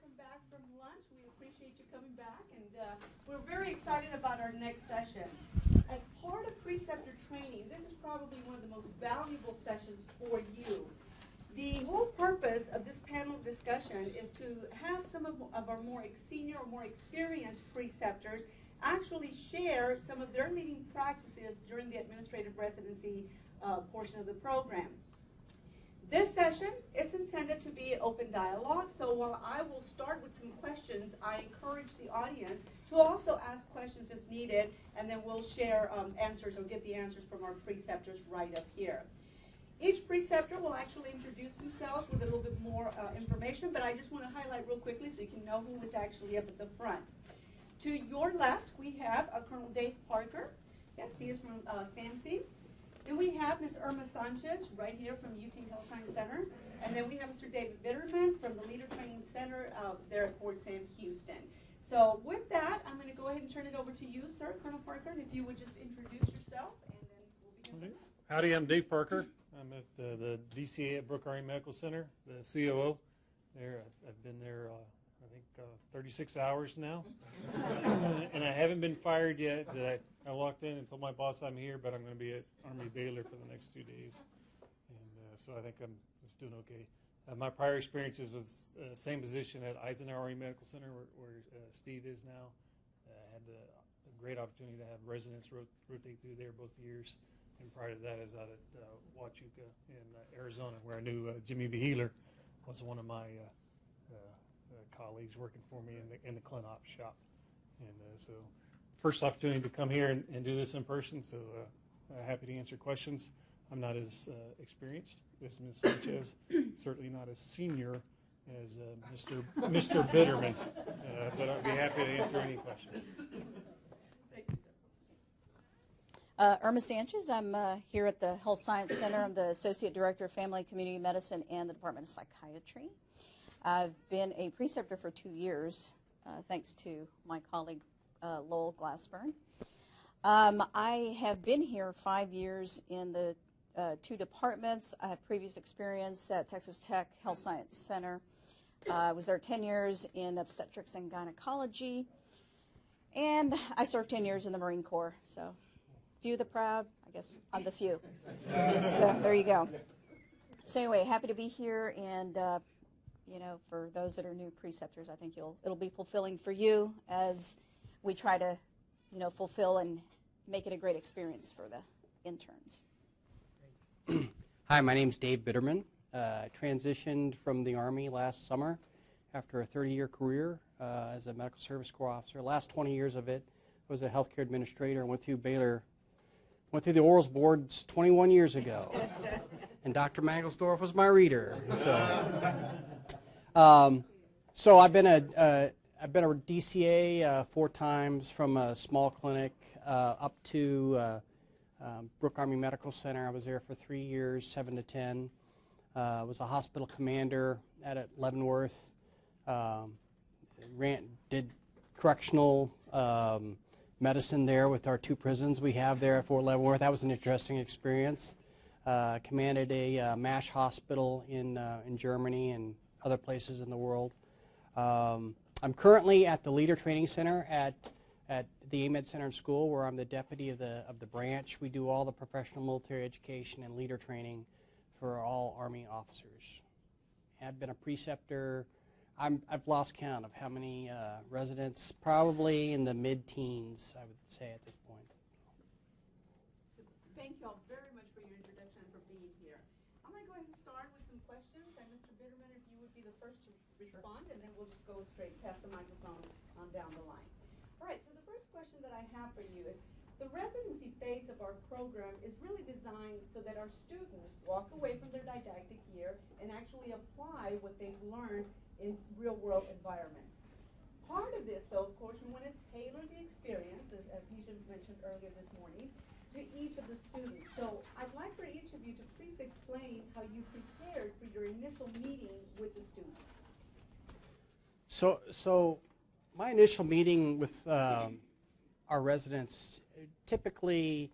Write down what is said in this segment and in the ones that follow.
welcome back from lunch. We appreciate you coming back, and we're very excited about our next session. As part of Preceptor training, this is probably one of the most valuable sessions for you. The whole purpose of this panel discussion is to have some of our more senior or more experienced preceptors actually share some of their leading practices during the administrative residency portion of the program. This session is intended to be open dialogue, so while I will start with some questions, I encourage the audience to also ask questions as needed, and then we'll share answers or get the answers from our preceptors right up here. Each preceptor will actually introduce themselves with a little bit more information, but I just want to highlight real quickly so you can know who is actually up at the front. To your left, we have Colonel Dave Parker. Yes, he is from SAMC. Then we have Ms. Irma Sanchez right here from UT Health Science Center. And then we have Mr. David Bitterman from the Leader Training Center there at Fort Sam Houston. So with that, I'm going to go ahead and turn it over to you, sir, Colonel Parker, and if you would just introduce yourself, and then we'll begin. Howdy, I'm Dave Parker. I'm at the DCA at Brooke Army Medical Center, the COO. There, I've been there, I think, 36 hours now, and I haven't been fired yet. I walked in and told my boss I'm here, but I'm going to be at Army-Baylor for the next 2 days, and so I think I'm just doing okay. My prior experiences was same position at Eisenhower Army Medical Center, where Steve is now. I had a great opportunity to have residents rotate through there both years. And prior to that, I was out at Huachuca in Arizona, where I knew Jimmy Beheeler was one of my colleagues working for me in the ClinOps shop. And so first opportunity to come here and do this in person, so happy to answer questions. I'm not as experienced as Ms. Sanchez, certainly not as senior as Mr. Bitterman, but I'd be happy to answer any questions. Irma Sanchez. I'm here at the Health Science Center. I'm the Associate Director of Family and Community Medicine and the Department of Psychiatry. I've been a preceptor for 2 years, thanks to my colleague Lowell Glassburn. I have been here 5 years in the 2 departments. I have previous experience at Texas Tech Health Science Center. I was there 10 years in obstetrics and gynecology, and I served 10 years in the Marine Corps. So. Few the proud, I guess I'm the few. So there you go. So anyway, happy to be here, and for those that are new preceptors, I think it'll be fulfilling for you as we try to, fulfill and make it a great experience for the interns. Hi, my name's Dave Bitterman. Transitioned from the Army last summer after a 30-year career as a medical service corps officer. Last 20 years of it was a healthcare administrator and went through the Orals boards 21 years ago, and Dr. Mangelsdorf was my reader. So I've been a DCA 4 times, from a small clinic up to Brooke Army Medical Center. I was there for 3 years, 7 to 10. Was a hospital commander at Leavenworth. Did correctional medicine there with our 2 prisons we have there at Fort Leavenworth. That was an interesting experience. Commanded a MASH hospital in Germany and other places in the world. I'm currently at the Leader Training Center at the AMED Center and School, where I'm the deputy of the branch. We do all the professional military education and leader training for all Army officers. I've been a preceptor. I've lost count of how many residents, probably in the mid-teens, I would say at this point. So thank you all very much for your introduction and for being here. I'm going to go ahead and start with some questions, and Mr. Bitterman, if you would be the first to respond, and then we'll just go straight past the microphone on down the line. All right, so the first question that I have for you is, the residency phase of our program is really designed so that our students walk away from their didactic year and actually apply what they've learned in real-world environments. Part of this, though, of course, we want to tailor the experience, as Misha mentioned earlier this morning, to each of the students. So I'd like for each of you to please explain how you prepared for your initial meeting with the students. So my initial meeting with our residents, typically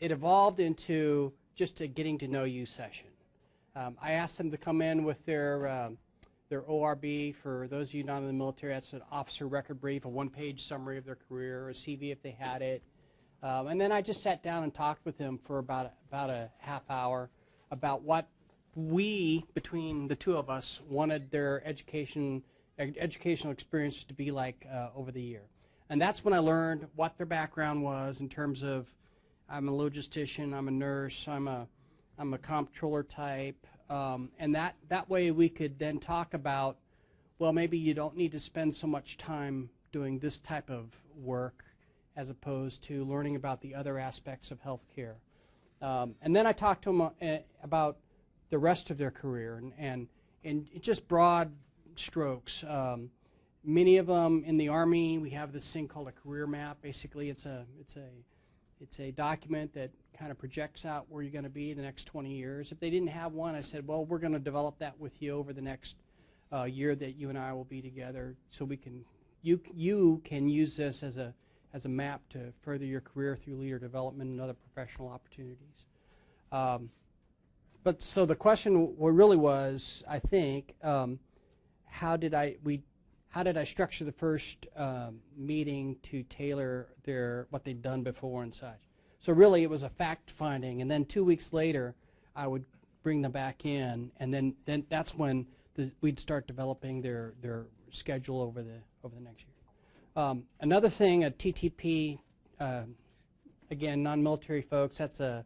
it evolved into just a getting to know you session. I asked them to come in with their their ORB. For those of you not in the military, that's an officer record brief, a one-page summary of their career, a CV if they had it. And then I just sat down and talked with them for about a half hour about what we, between the two of us, wanted their educational experience to be like over the year. And that's when I learned what their background was in terms of, I'm a logistician, I'm a nurse, I'm a comptroller type, and that way we could then talk about, well, maybe you don't need to spend so much time doing this type of work as opposed to learning about the other aspects of healthcare. And then I talked to them about the rest of their career and just broad strokes. Many of them in the Army, we have this thing called a career map. Basically, it's a document that kind of projects out where you're going to be the next 20 years. If they didn't have one, I said, well, we're going to develop that with you over the next year that you and I will be together, so you can use this as a map to further your career through leader development and other professional opportunities. But so the question really was, I think, how did I structure the first meeting to tailor what they'd done before and such? So really, it was a fact finding, and then 2 weeks later, I would bring them back in, and then that's when we'd start developing their schedule over the next year. Another thing, a TTP, again, non-military folks, that's a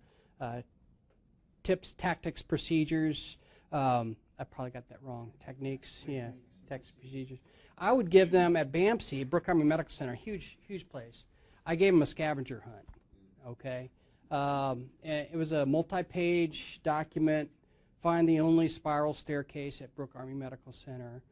tips, tactics, procedures. I probably got that wrong. Techniques, yeah, tactics, procedures. I would give them at BAMC, Brooke Army Medical Center, huge place. I gave them a scavenger hunt, okay? It was a multi-page document, find the only spiral staircase at Brooke Army Medical Center,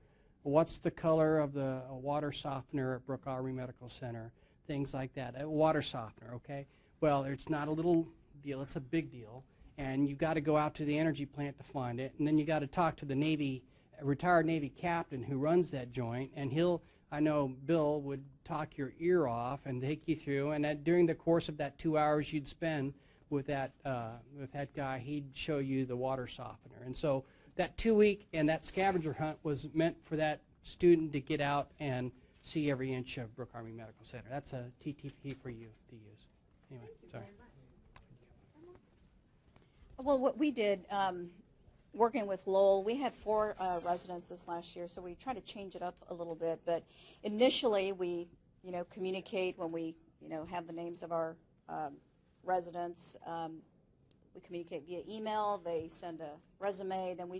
what's the color of the water softener at Brooke Army Medical Center, things like that. A water softener, okay? Well, it's not a little deal, it's a big deal, and you've got to go out to the energy plant to find it, and then you got to talk to the retired Navy captain who runs that joint, and I know Bill would talk your ear off and take you through, and during the course of that 2 hours you'd spend with that guy, he'd show you the water softener. And so that 2 week and that scavenger hunt was meant for that student to get out and see every inch of Brooke Army Medical Center. That's a TTP for you to use. Anyway, sorry. Well, what we did, working with Lowell, we had 4 residents this last year, so we tried to change it up a little bit. But initially, we, communicate when we, have the names of our residents. We communicate via email. They send a resume. Then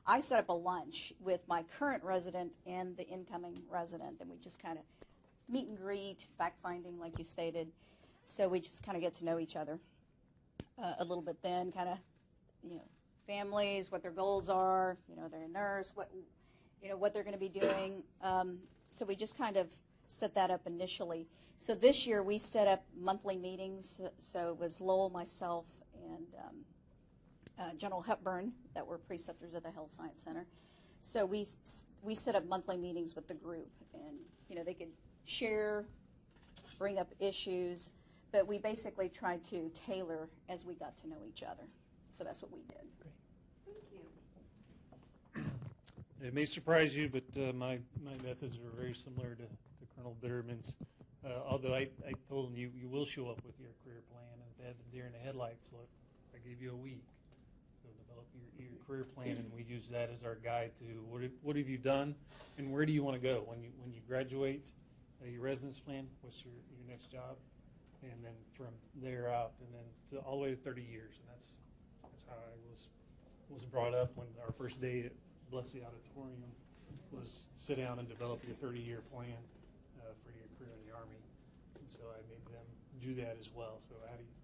I set up a lunch with my current resident and the incoming resident. Then we just kind of meet and greet, fact finding, like you stated. So we just kind of get to know each other a little bit. Then kind of, families, what their goals are. They're a nurse, what they're going to be doing. So we just kind of set that up initially. So this year we set up monthly meetings. So it was Lowell, myself, and General Hepburn that were preceptors at the Health Science Center. So we set up monthly meetings with the group, and they could share, bring up issues, but we basically tried to tailor as we got to know each other. So that's what we did. Thank you. It may surprise you, but my methods are very similar to Colonel Bitterman's. Although I told him you will show up with your career plan, and if they had the deer in the headlights, look, I gave you a week. So develop your career plan, and we use that as our guide to what have you done, and where do you want to go when you graduate your residence plan. What's your next job, and then from there out, and then all the way to 30 years, and that's how I was brought up when our first day at Blessey Auditorium was sit down and develop your 30-year plan for your career in the Army. And so I made them do that as well. So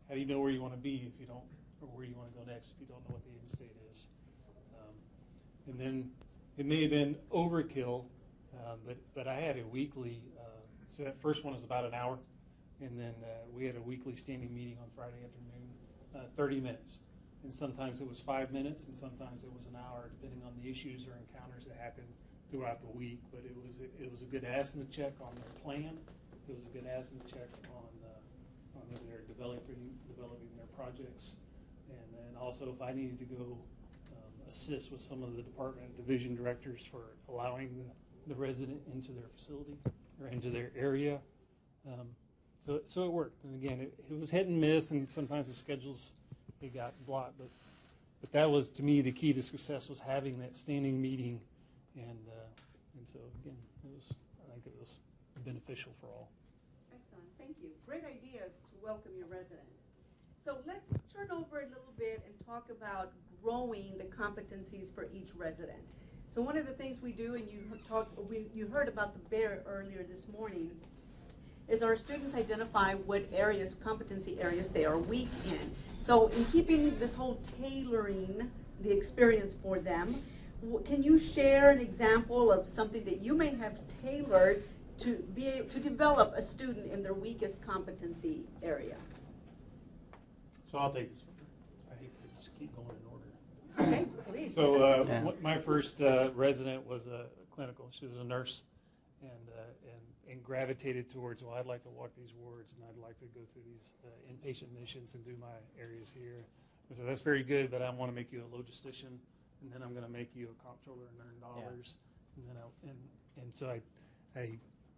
how do you know where you want to be if you don't, or where you want to go next if you don't know what the end state is? And then it may have been overkill, but I had a weekly. So that first one was about an hour, and then we had a weekly standing meeting on Friday afternoon, 30 minutes. And sometimes it was 5 minutes, and sometimes it was an hour, depending on the issues or encounters that happened throughout the week. But it was a good azimuth check on their plan. It was a good azimuth check on their developing their projects, and then also if I needed to go assist with some of the department and division directors for allowing the resident into their facility or into their area. So it worked. And again, it was hit and miss, and sometimes the schedules, it got blocked. But that was, to me, the key to success was having that standing meeting. And so, again, I think it was beneficial for all. Excellent, thank you. Great ideas to welcome your residents. So let's turn over a little bit and talk about growing the competencies for each resident. So one of the things we do, and you heard about the bear earlier this morning, is our students identify what areas, competency areas they are weak in. So in keeping this whole tailoring the experience for them, can you share an example of something that you may have tailored to be able to develop a student in their weakest competency area? So I'll take this one. I hate to just keep going in order. Okay, please. So my first resident was a clinical. She was a nurse, and gravitated towards, well, I'd like to walk these wards, and I'd like to go through these inpatient missions and do my areas here. I said, that's very good, but I want to make you a logistician, and then I'm going to make you a comptroller and earn dollars. And then so I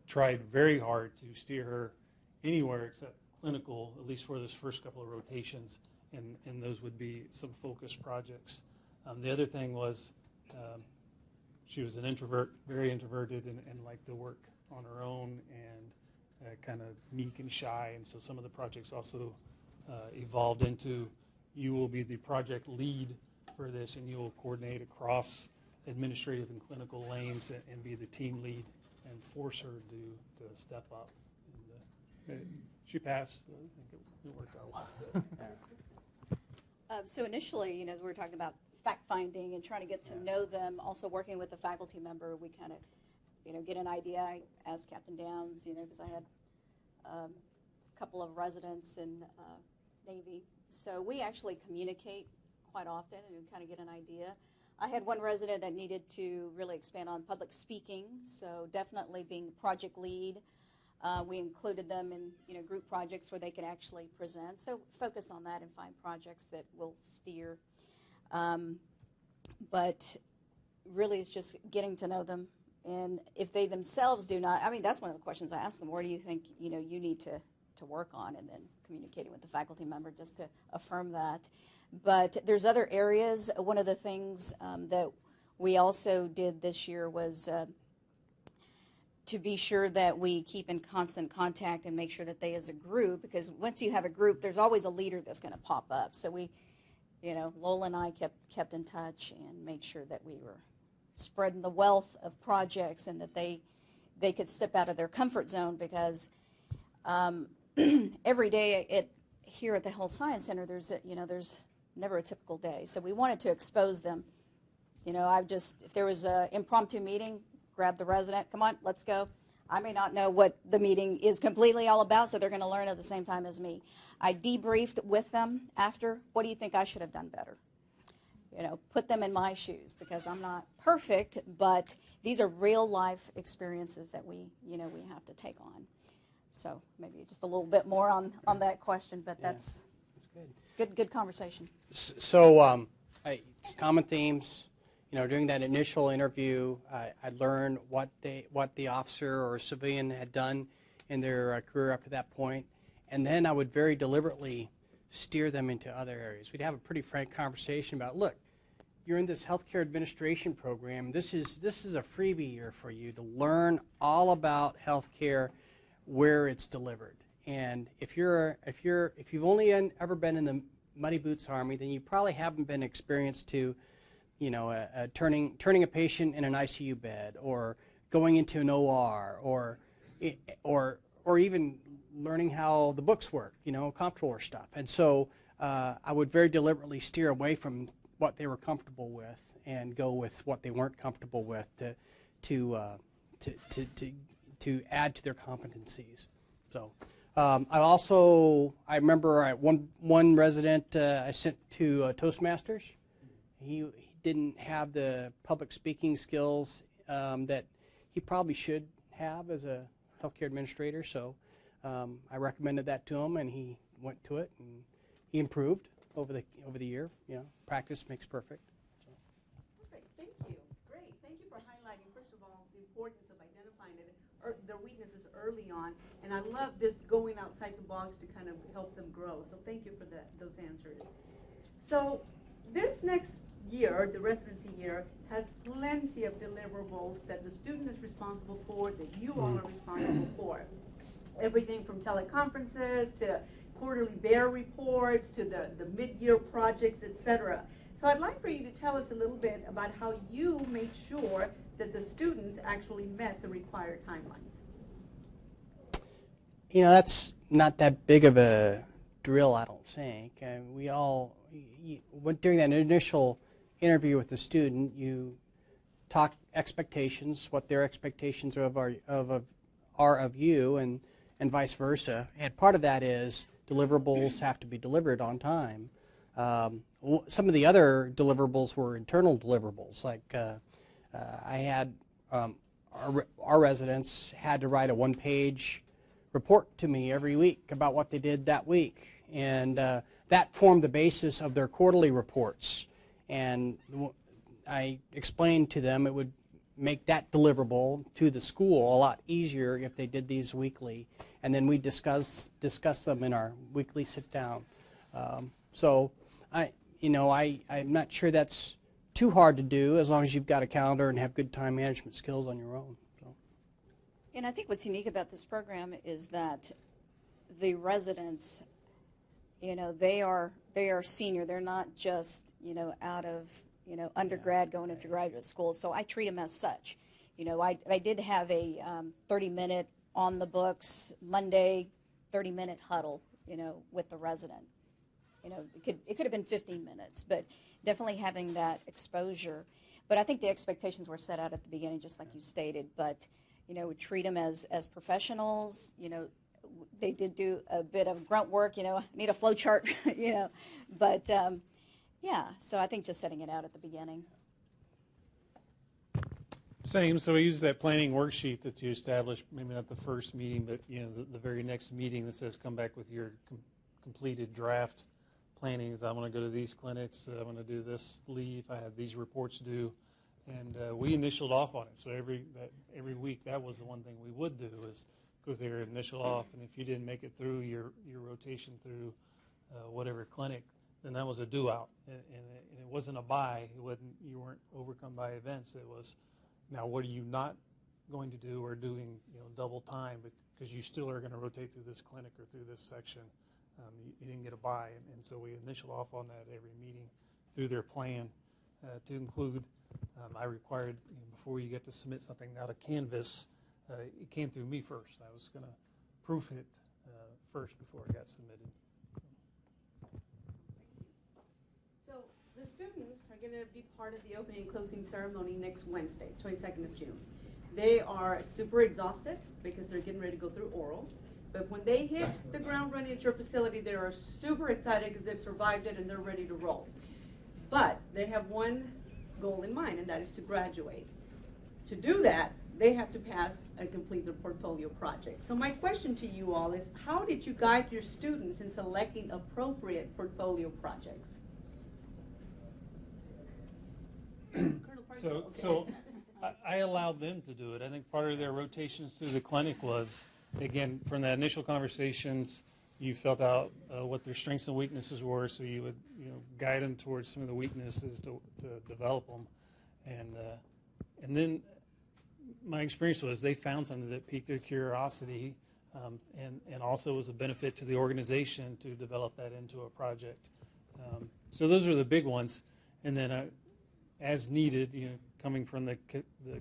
tried very hard to steer her anywhere except clinical, at least for this first couple of rotations, and those would be some focused projects. The other thing was she was an introvert, very introverted, and liked to work on her own, and kind of meek and shy. And so some of the projects also evolved into, you will be the project lead for this, and you will coordinate across administrative and clinical lanes and be the team lead and force her to step up. And she passed. So I think it worked out well. So initially, we were talking about fact-finding and trying to get to know them. Also working with the faculty member, we kind of, get an idea. I asked Captain Downs, because I had a couple of residents in Navy. So we actually communicate quite often and kind of get an idea. I had one resident that needed to really expand on public speaking, so definitely being project lead. We included them in group projects where they could actually present. So focus on that and find projects that will steer. But really it's just getting to know them. And if they themselves do not, that's one of the questions I ask them. Where do you think you need to work on? And then communicating with the faculty member just to affirm that. But there's other areas. One of the things that we also did this year was to be sure that we keep in constant contact and make sure that they as a group, because once you have a group, there's always a leader that's going to pop up. So we, Lola and I kept in touch and made sure that we were spreading the wealth of projects and that they could step out of their comfort zone, because every day here at the Health Science Center, there's never a typical day. So we wanted to expose them. If there was an impromptu meeting, grab the resident, come on, let's go. I may not know what the meeting is completely all about, so they're going to learn at the same time as me. I debriefed with them after, what do you think I should have done better? Put them in my shoes, because I'm not perfect, but these are real life experiences that we have to take on. So maybe just a little bit more on that question, but that's good conversation. So common themes. During that initial interview, I learned what the officer or civilian had done in their career up to that point, and then I would very deliberately steer them into other areas. We'd have a pretty frank conversation about, look, you're in this healthcare administration program. This is a freebie year for you to learn all about healthcare, where it's delivered. And if you've only ever been in the Muddy Boots Army, then you probably haven't been experienced to turning a patient in an ICU bed, or going into an OR, or even learning how the books work, comptroller stuff. And so I would very deliberately steer away from what they were comfortable with and go with what they weren't comfortable with to add to their competencies. So I remember one resident I sent to Toastmasters. He didn't have the public speaking skills that he probably should have as a healthcare administrator. So I recommended that to him, and he went to it, and he improved over the year. Practice makes perfect. So. importance of identifying their weaknesses early on. And I love this going outside the box to kind of help them grow. So thank you for those answers. So this next year, the residency year, has plenty of deliverables that the student is responsible for, that you all are responsible for. Everything from teleconferences to quarterly bear reports to the mid-year projects, etc. So I'd like for you to tell us a little bit about how you made sure that the students actually met the required timelines. You know, that's not that big of a drill, I don't think. During that initial interview with the student, you talk expectations, what their expectations are of you, and vice versa. And part of that is deliverables have to be delivered on time. Some of the other deliverables were internal deliverables, like I had our residents had to write a one-page report to me every week about what they did that week, and that formed the basis of their quarterly reports. And I explained to them it would make that deliverable to the school a lot easier if they did these weekly, and then we discuss them in our weekly sit-down. So I'm not sure that's too hard to do as long as you've got a calendar and have good time management skills on your own. So. And I think what's unique about this program is that the residents, they are senior. They're not just out of undergrad going into graduate school. So I treat them as such. I did have a 30-minute on the books Monday 30-minute huddle with the resident. It could have been 15 minutes, but definitely having that exposure. But I think the expectations were set out at the beginning, just like you stated. But we treat them as professionals. They did do a bit of grunt work. Need a flow chart. But yeah. So I think just setting it out at the beginning. Same. So we use that planning worksheet that you established, maybe not the first meeting, but the very next meeting that says come back with your completed draft plannings. I want to go to these clinics. I want to do this leave. I have these reports due, and we initialed off on it. So every week, that was the one thing we would do is go there and initial off. And if you didn't make it through your rotation through whatever clinic, then that was a due out, and it wasn't a bye. You weren't overcome by events. It was now what are you not going to do or doing double time, because you still are going to rotate through this clinic or through this section. You didn't get a buy, and so we initial off on that every meeting through their plan to include. I required before you get to submit something out of Canvas, it came through me first. I was going to proof it first before it got submitted. So the students are going to be part of the opening and closing ceremony next Wednesday, 22nd of June. They are super exhausted because they're getting ready to go through orals. But when they hit the ground running at your facility, they are super excited because they've survived it and they're ready to roll. But they have one goal in mind, and that is to graduate. To do that, they have to pass and complete their portfolio project. So my question to you all is, how did you guide your students in selecting appropriate portfolio projects? So I allowed them to do it. I think part of their rotations through the clinic was, again, from the initial conversations, you felt out what their strengths and weaknesses were, so you would guide them towards some of the weaknesses to develop them. And then my experience was they found something that piqued their curiosity and also was a benefit to the organization to develop that into a project. So those are the big ones. And then as needed, coming from the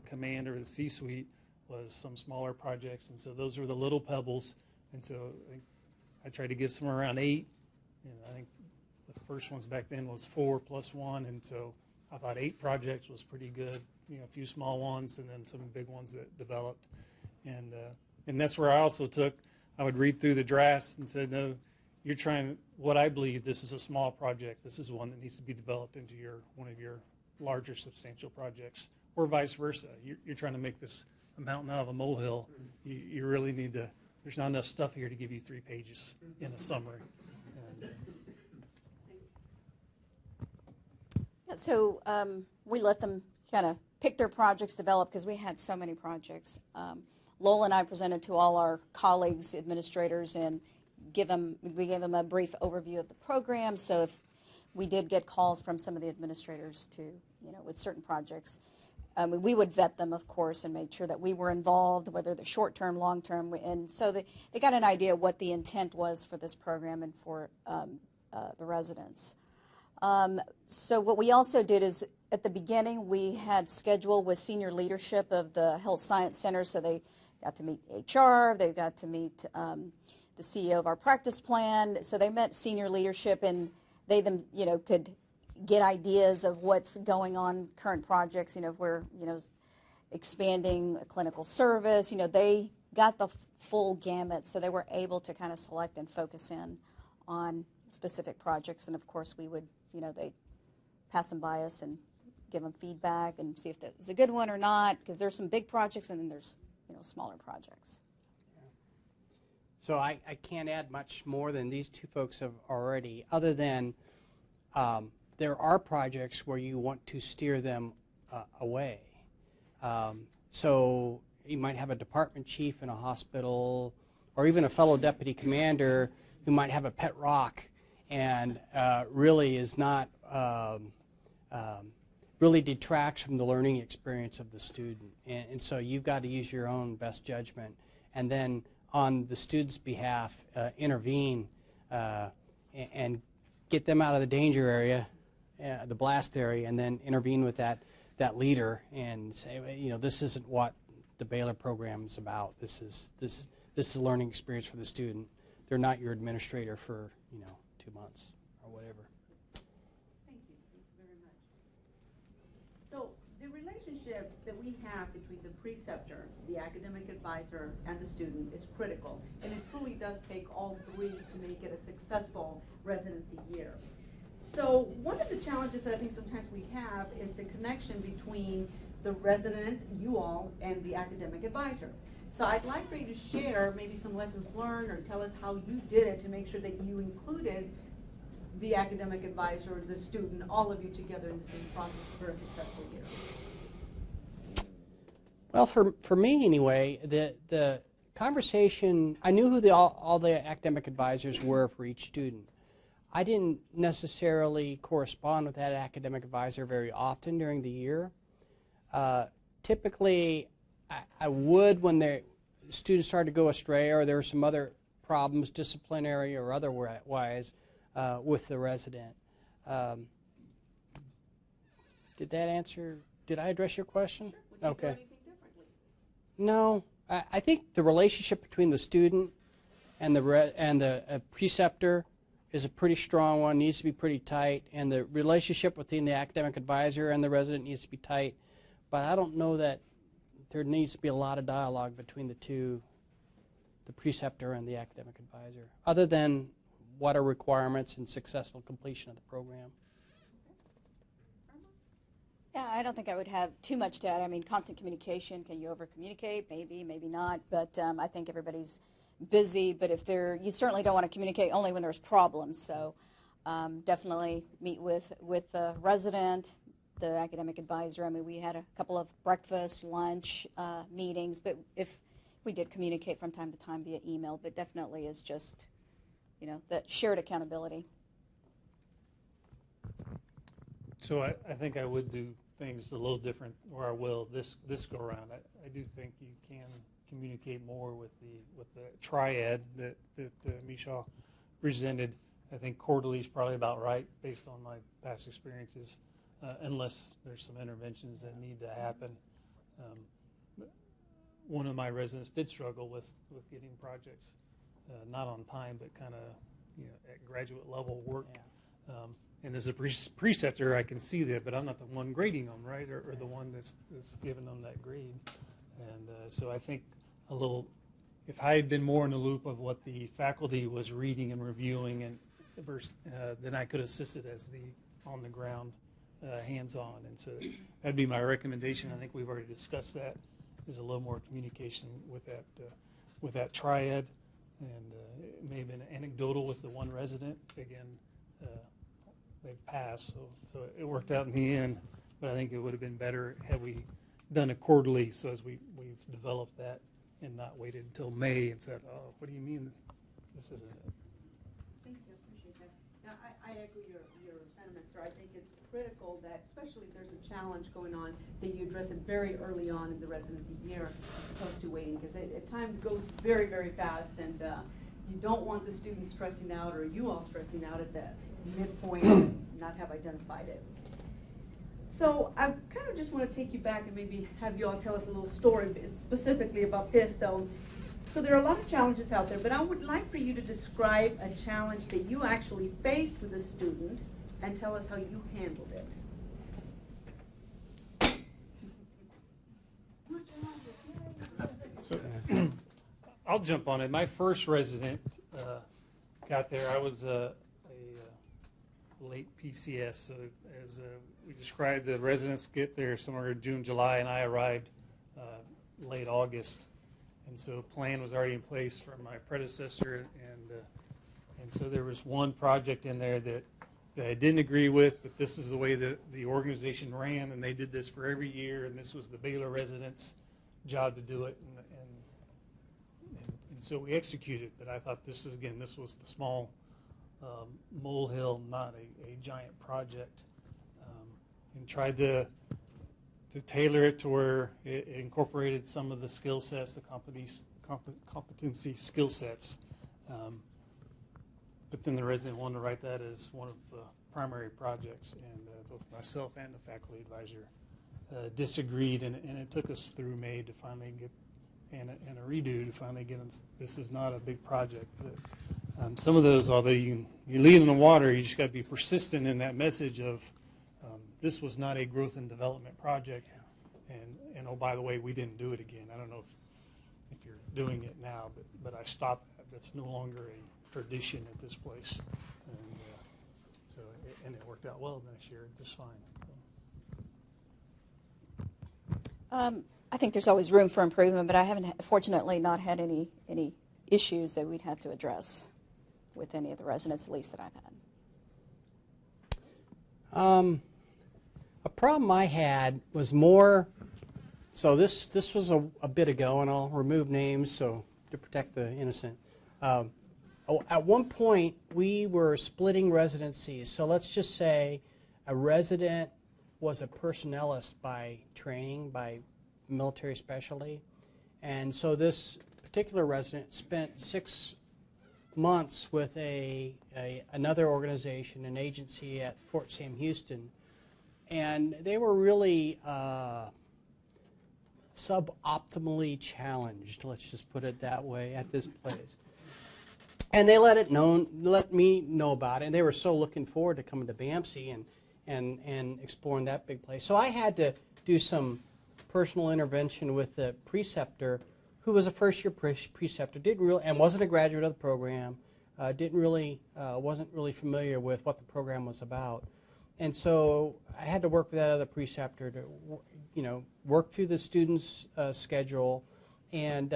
command or the C-suite, was some smaller projects, and so those were the little pebbles. And so I tried to give some around 8, and I think the first ones back then was 4 plus 1, and so I thought 8 projects was pretty good. A few small ones, and then some big ones that developed, and that's where I also I would read through the drafts and said, no, you're trying. What I believe, this is a small project. This is one that needs to be developed into one of your larger substantial projects, or vice versa. You're trying to make this a mountain out of a molehill. You really need to. There's not enough stuff here to give you 3 pages in a summary. Yeah, so we let them kind of pick their projects, develop, because we had so many projects. Lowell and I presented to all our colleagues, administrators, and we gave them a brief overview of the program. So if we did get calls from some of the administrators to, with certain projects, we would vet them, of course, and make sure that we were involved, whether they're short-term, long-term. And so they got an idea of what the intent was for this program and for the residents. So what we also did is, at the beginning, we had scheduled with senior leadership of the Health Science Center, so they got to meet HR, they got to meet the CEO of our practice plan. So they met senior leadership, and they could get ideas of what's going on, current projects, if we're, expanding a clinical service. They got the full gamut, so they were able to kind of select and focus in on specific projects. And of course, we would, they'd pass them by us and give them feedback and see if that was a good one or not, because there's some big projects and then there's, smaller projects. So I can't add much more than these two folks have already, other than there are projects where you want to steer them away. So you might have a department chief in a hospital, or even a fellow deputy commander who might have a pet rock and really is not, really detracts from the learning experience of the student. And so you've got to use your own best judgment, and then on the student's behalf, intervene and get them out of the danger area, the blast area, and then intervene with that leader and say, this isn't what the Baylor program is about. This is a learning experience for the student. They're not your administrator for 2 months or whatever. Thank you very much. So the relationship that we have between the preceptor, the academic advisor, and the student is critical, and it truly does take all three to make it a successful residency year. So one of the challenges that I think sometimes we have is the connection between the resident, you all, and the academic advisor. So I'd like for you to share maybe some lessons learned, or tell us how you did it to make sure that you included the academic advisor, the student, all of you together in the same process for a successful year. Well, for me anyway, the conversation, I knew who all the academic advisors were for each student. I didn't necessarily correspond with that academic advisor very often during the year. Typically, I would when the students started to go astray, or there were some other problems, disciplinary or otherwise, with the resident. Did that answer? Did I address your question? Sure. Would you Okay. do anything differently? No, I think the relationship between the student and the preceptor is a pretty strong one, needs to be pretty tight, and the relationship between the academic advisor and the resident needs to be tight. But I don't know that there needs to be a lot of dialogue between the two, the preceptor and the academic advisor, other than what are requirements and successful completion of the program. Yeah, I don't think I would have too much to add. I mean, constant communication. Can you over-communicate? Maybe, maybe not. But I think everybody's busy. But if you certainly don't want to communicate only when there's problems. So definitely meet with the resident, the academic advisor. I mean, we had a couple of breakfast, lunch meetings. But if we did communicate from time to time via email, but definitely is just, that shared accountability. So I think I would do things a little different, or I will this go around. I do think you can communicate more with the triad that Michelle presented. I think quarterly is probably about right based on my past experiences, unless there's some interventions that need to happen. One of my residents did struggle with getting projects not on time, but kind of at graduate level work. Yeah. And as a preceptor, I can see that, but I'm not the one grading them, right, or the one that's giving them that grade. And so I think if I had been more in the loop of what the faculty was reading and reviewing, and then I could have assisted as the on-the-ground, hands-on. And so that'd be my recommendation. I think we've already discussed that. There's a little more communication with that triad, and it may have been anecdotal with the one resident. Again, they've passed, so it worked out in the end. but I think it would have been better had we done it quarterly, so as we've developed that and not waited until May and said, oh, what do you mean this isn't it? Thank you, I appreciate that. Now, I echo your sentiments, sir. I think it's critical that, especially if there's a challenge going on, that you address it very early on in the residency year as opposed to waiting, because time goes very, very fast, and you don't want the students stressing out or you all stressing out at the midpoint and not have identified it. So I kind of just want to take you back and maybe have you all tell us a little story specifically about this, though. So there are a lot of challenges out there, but I would like for you to describe a challenge that you actually faced with a student and tell us how you handled it. So I'll jump on it. My first resident got there. I was a late PCS, so as we described, the residents get there somewhere in June, July, and I arrived late August. And so a plan was already in place from my predecessor, and so there was one project in there that I didn't agree with, but this is the way that the organization ran, and they did this for every year, and this was the Baylor residents' job to do it, and so we executed. But I thought this was the small molehill, not a giant project, and tried to tailor it to where it incorporated some of the skill sets, the competency skill sets. But then the resident wanted to write that as one of the primary projects, and both myself and the faculty advisor disagreed, and it took us through May to finally get, and a redo to finally get them. This is not a big project. But, some of those, although you lead in the water, you just got to be persistent in that message of this was not a growth and development project, and oh, by the way, we didn't do it again. I don't know if you're doing it now, but I stopped that. That's no longer a tradition at this place, and it worked out well next year, just fine. I think there's always room for improvement, but I haven't, fortunately, not had any issues that we'd have to address with any of the residents, at least that I've had. A problem I had was more, so this was a bit ago, and I'll remove names so to protect the innocent. At one point, we were splitting residencies. So let's just say a resident was a personnelist by training, by military specialty. And so this particular resident spent 6 months with another organization, an agency at Fort Sam Houston. And they were really suboptimally challenged, let's just put it that way, at this place. And they let me know about it, and they were so looking forward to coming to BAMC and exploring that big place. So I had to do some personal intervention with the preceptor, who was a first-year preceptor, and wasn't a graduate of the program, wasn't really familiar with what the program was about. And so I had to work with that other preceptor to, work through the student's schedule, and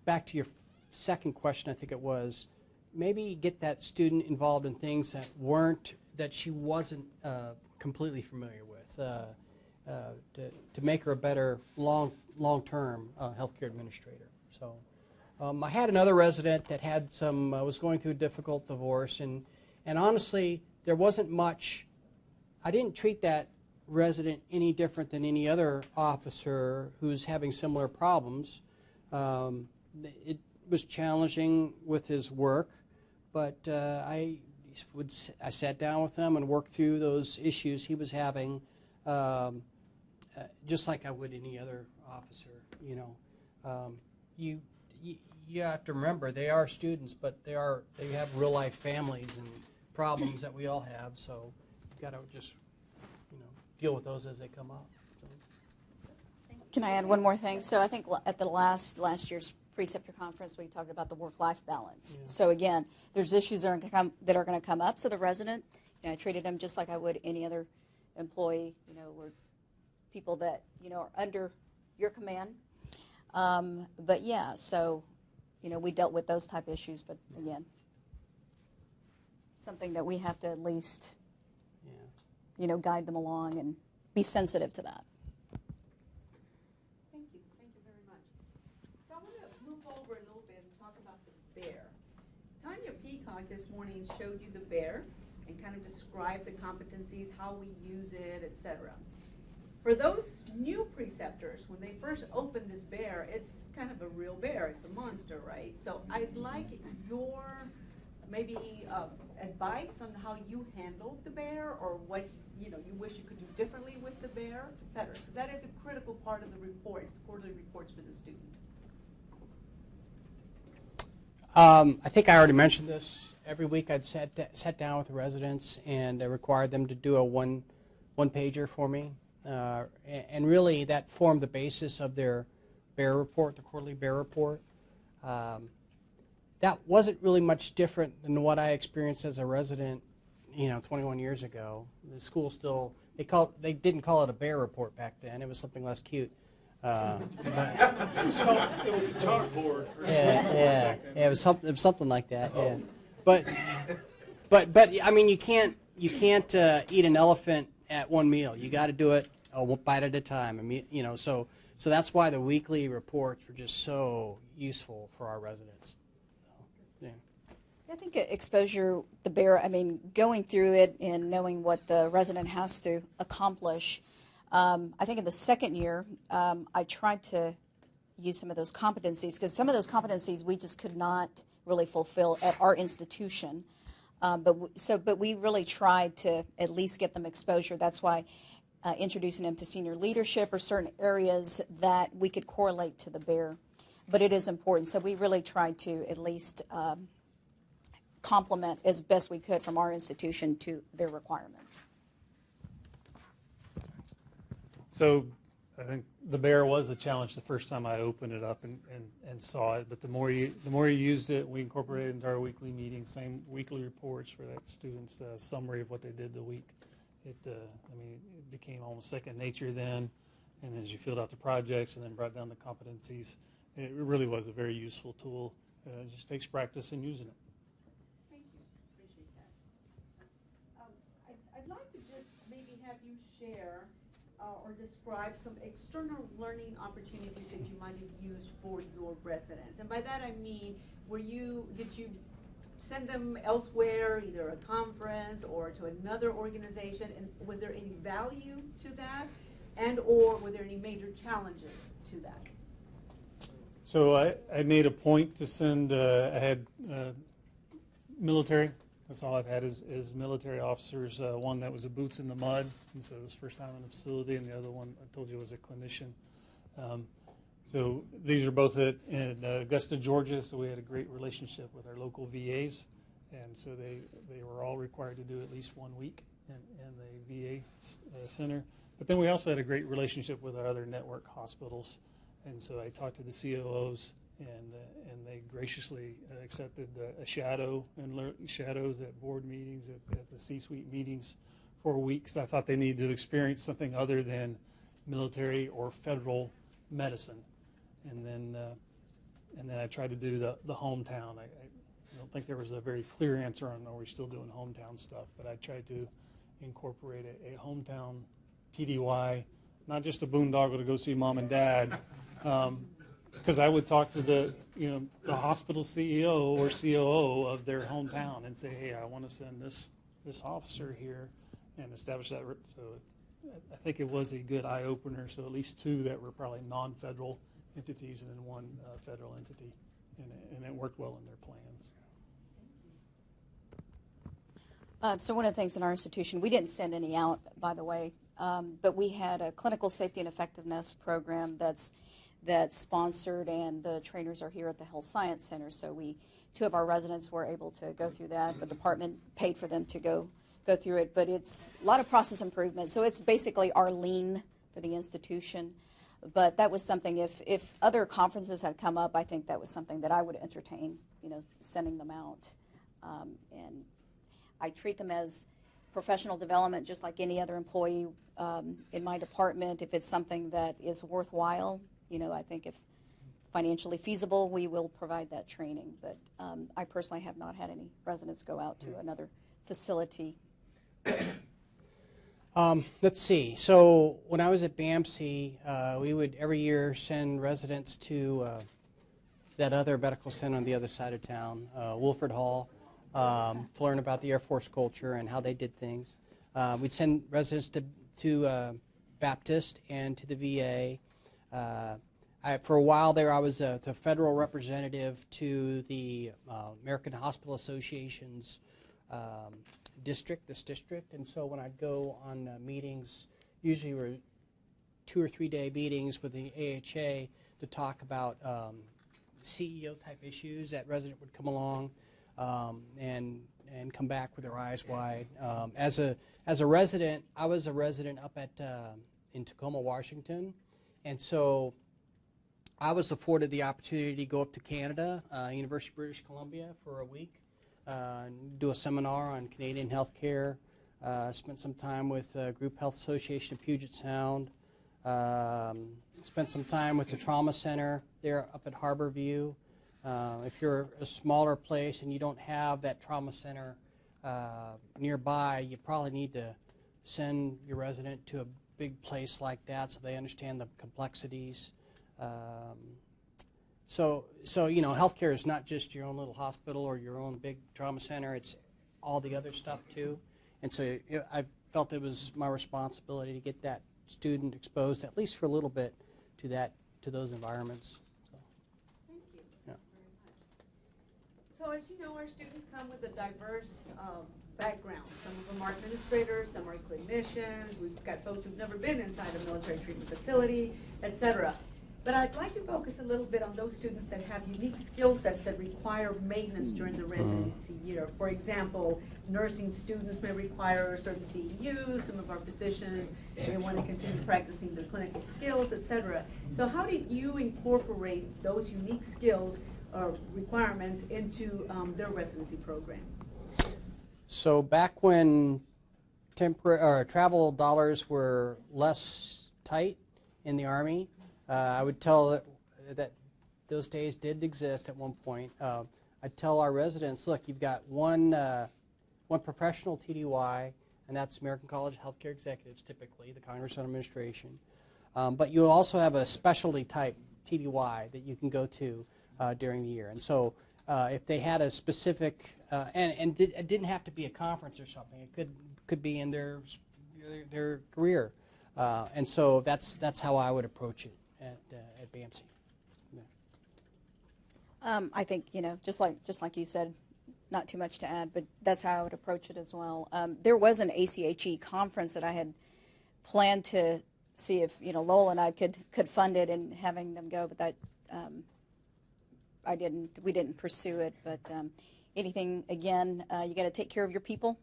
back to your second question, I think it was, maybe get that student involved in things that she wasn't completely familiar with, to make her a better long-term healthcare administrator. So I had another resident that had was going through a difficult divorce, and honestly, there wasn't much. I didn't treat that resident any different than any other officer who's having similar problems. It was challenging with his work, but I sat down with him and worked through those issues he was having, just like I would any other officer. You have to remember, they are students, but they have real life families and problems that we all have. So you've got to just deal with those as they come up. So. Can I add one more thing? So I think at the last year's Preceptor Conference, we talked about the work-life balance. Yeah. So again, there's issues that are going to come up. So the resident, I treated them just like I would any other employee. We're people that are under your command. But yeah, so we dealt with those type issues. But again, something that we have to at least guide them along and be sensitive to that. Thank you very much. So I want to move over a little bit and talk about the bear. Tanya Peacock this morning showed you the bear and kind of described the competencies, how we use it, etc. For those new preceptors, when they first open this bear, it's kind of a real bear. It's a monster, right? So I'd like your maybe advice on how you handled the bear, or what you wish you could do differently with the bear, etc. Because that is a critical part of the reports, quarterly reports for the student. I think I already mentioned this. Every week I'd sat down with the residents and required them to do a one-pager for me. And really that formed the basis of their bear report, the quarterly bear report. That wasn't really much different than what I experienced as a resident, 21 years ago. The school still, they didn't call it a bear report back then. It was something less cute. It was a chalkboard. Yeah, it was something like that. Yeah, but I mean, you can't eat an elephant at one meal. You got to do it one bite at a time. I mean, so that's why the weekly reports were just so useful for our residents. Yeah. I think exposure, the bear, going through it and knowing what the resident has to accomplish. I think in the second year, I tried to use some of those competencies, because some of those competencies we just could not really fulfill at our institution. But we really tried to at least get them exposure. That's why introducing them to senior leadership or certain areas that we could correlate to the bear. But it is important. So we really tried to at least complement as best we could from our institution to their requirements. So I think the bear was a challenge the first time I opened it up and saw it. But the more you used it, we incorporated it into our weekly meetings, same weekly reports for that student's summary of what they did the week. It became almost second nature then. And as you filled out the projects and then brought down the competencies, it really was a very useful tool. It just takes practice in using it. Thank you. Appreciate that. I'd like to just maybe have you share or describe some external learning opportunities that you might have used for your residents. And by that I mean, did you send them elsewhere, either a conference or to another organization, and was there any value to that, and or were there any major challenges to that? So I made a point to send, I had military. That's all I've had is military officers. One that was a boots in the mud, and so it was first time in the facility, and the other one I told you was a clinician. So these are both in Augusta, Georgia, so we had a great relationship with our local VAs, and so they were all required to do at least 1 week in the VA center. But then we also had a great relationship with our other network hospitals, and so I talked to the COOs, and they graciously accepted a shadow and shadows at board meetings, at the C-suite meetings for a week, because I thought they needed to experience something other than military or federal medicine. And then I tried to do the hometown. I don't think there was a very clear answer on are we still doing hometown stuff, but I tried to incorporate a hometown TDY, not just a boondoggle to go see mom and dad, because I would talk to the hospital CEO or COO of their hometown and say, hey, I want to send this officer here and establish that. So I think it was a good eye opener. So at least 2 that were probably non-federal entities and then 1 federal entity, and it worked well in their plans. So one of the things in our institution, we didn't send any out, by the way, but we had a clinical safety and effectiveness program that's sponsored, and the trainers are here at the Health Science Center. So 2 of our residents were able to go through that. The department paid for them to go through it, but it's a lot of process improvement. So it's basically our lean for the institution. But that was something, if other conferences had come up, I think that was something that I would entertain, sending them out. And I treat them as professional development just like any other employee in my department. If it's something that is worthwhile, I think if financially feasible, we will provide that training. But I personally have not had any residents go out to another facility. Let's see. So when I was at BAMC, we would every year send residents to that other medical center on the other side of town, Wolford Hall, to learn about the Air Force culture and how they did things. We'd send residents to Baptist and to the VA. For a while there, I was the federal representative to the American Hospital Association's this district, and so when I'd go on meetings, usually were 2 or 3 day meetings with the AHA to talk about CEO type issues. That resident would come along and come back with their eyes wide. As a resident, I was a resident up at in Tacoma, Washington, and so I was afforded the opportunity to go up to Canada, University of British Columbia, for a week. Do a seminar on Canadian healthcare. Spent some time with Group Health Association of Puget Sound. Spent some time with the Trauma Center there up at Harborview. If you're a smaller place and you don't have that trauma center nearby, you probably need to send your resident to a big place like that so they understand the complexities. So healthcare is not just your own little hospital or your own big trauma center. It's all the other stuff too. And so I felt it was my responsibility to get that student exposed, at least for a little bit, to those environments. So, Thank you yeah. very much. So as you know, our students come with a diverse background. Some of them are administrators, some are clinicians. We've got folks who've never been inside a military treatment facility, etc. But I'd like to focus a little bit on those students that have unique skill sets that require maintenance during the residency year. For example, nursing students may require certain CEUs, some of our physicians may want to continue practicing their clinical skills, etc. So how did you incorporate those unique skills or requirements into their residency program? So back when travel dollars were less tight in the Army, I would tell that those days did exist at one point. I'd tell our residents, look, you've got one professional TDY, and that's American College of Healthcare Executives, typically, the Congress on Administration. But you also have a specialty type TDY that you can go to during the year. And so if they had a specific, it didn't have to be a conference or something. It could be in their career. And so that's how I would approach it at BAMC. Yeah. I think, just like you said, not too much to add, but that's how I would approach it as well. There was an ACHE conference that I had planned to see if Lowell and I could fund it and having them go, but that we didn't pursue it. But anything, again, you got to take care of your people,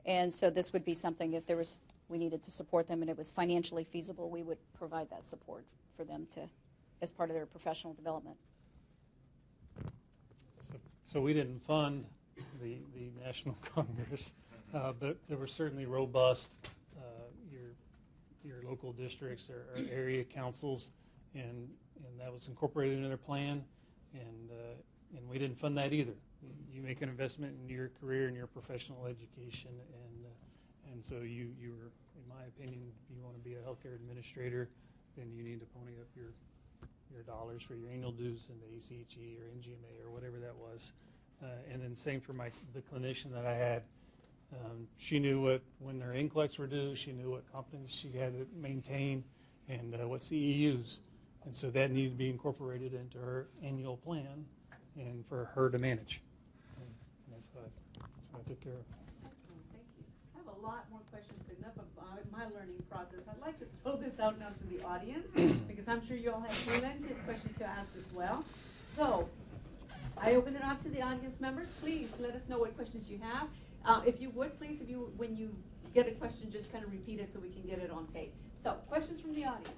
and so this would be something if we needed to support them and it was financially feasible, we would provide that support for them as part of their professional development. So we didn't fund the National Congress, but there were certainly robust your local districts or area councils, and that was incorporated in their plan, and we didn't fund that either. You make an investment in your career and your professional education, and so you were, in my opinion, if you want to be a healthcare administrator, then you need to pony up your dollars for your annual dues in the ACHE or NGMA or whatever that was. And then same for the clinician that I had. She knew when their NCLEX were due, she knew what competencies she had to maintain and what CEUs. And so that needed to be incorporated into her annual plan and for her to manage. And that's what I took care of. Excellent, thank you. I have a lot more questions, but enough about my learning process. I'd like to throw this out now to the audience because I'm sure you all have plenty of questions to ask as well. So I open it up to the audience members. Please let us know what questions you have. If you would, please, when you get a question, just kind of repeat it so we can get it on tape. So questions from the audience.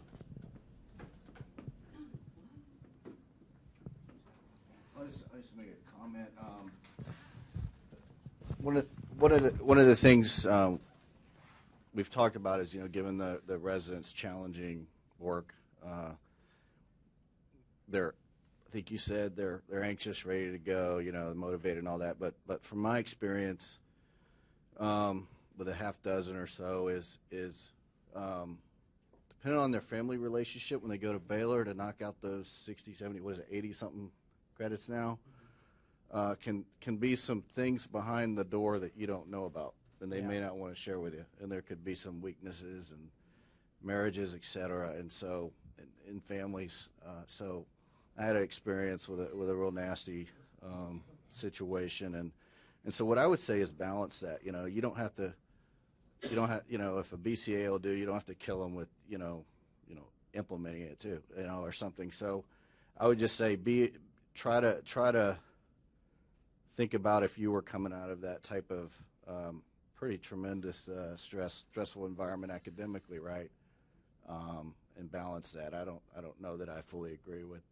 I'll just make a comment. One of the things we've talked about is, given the residents' challenging work, I think you said they're anxious, ready to go, motivated and all that. But from my experience, with a half dozen or so is depending on their family relationship when they go to Baylor to knock out those 60, 70, what is it, 80-something credits now, can be some things behind the door that you don't know about and they may not want to share with you. And there could be some weaknesses and marriages, et cetera, and so in families. So I had an experience with a real nasty situation, and so what I would say is balance that. You don't have, if a BCA will do, you don't have to kill them with, implementing it too, or something. So I would just say try to think about if you were coming out of that type of pretty tremendous stressful environment academically, right? And balance that. I don't know that I fully agree with,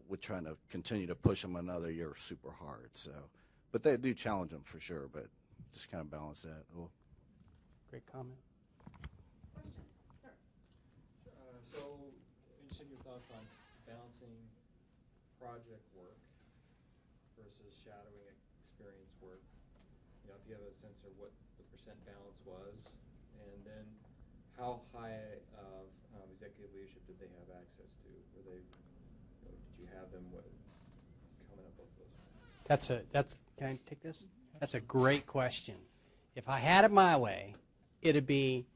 with trying to continue to push them another year super hard. So, but they do challenge them for sure. But just kind of balance that. Oh. Great comment. Questions, sir? So, interested in your thoughts on balancing project work versus shadowing experience work. If you have a sense of what the percent balance was, and then how high of executive leadership did they have access to? Were they, did you have them coming up with those? Can I take this? That's a great question. If I had it my way, it'd be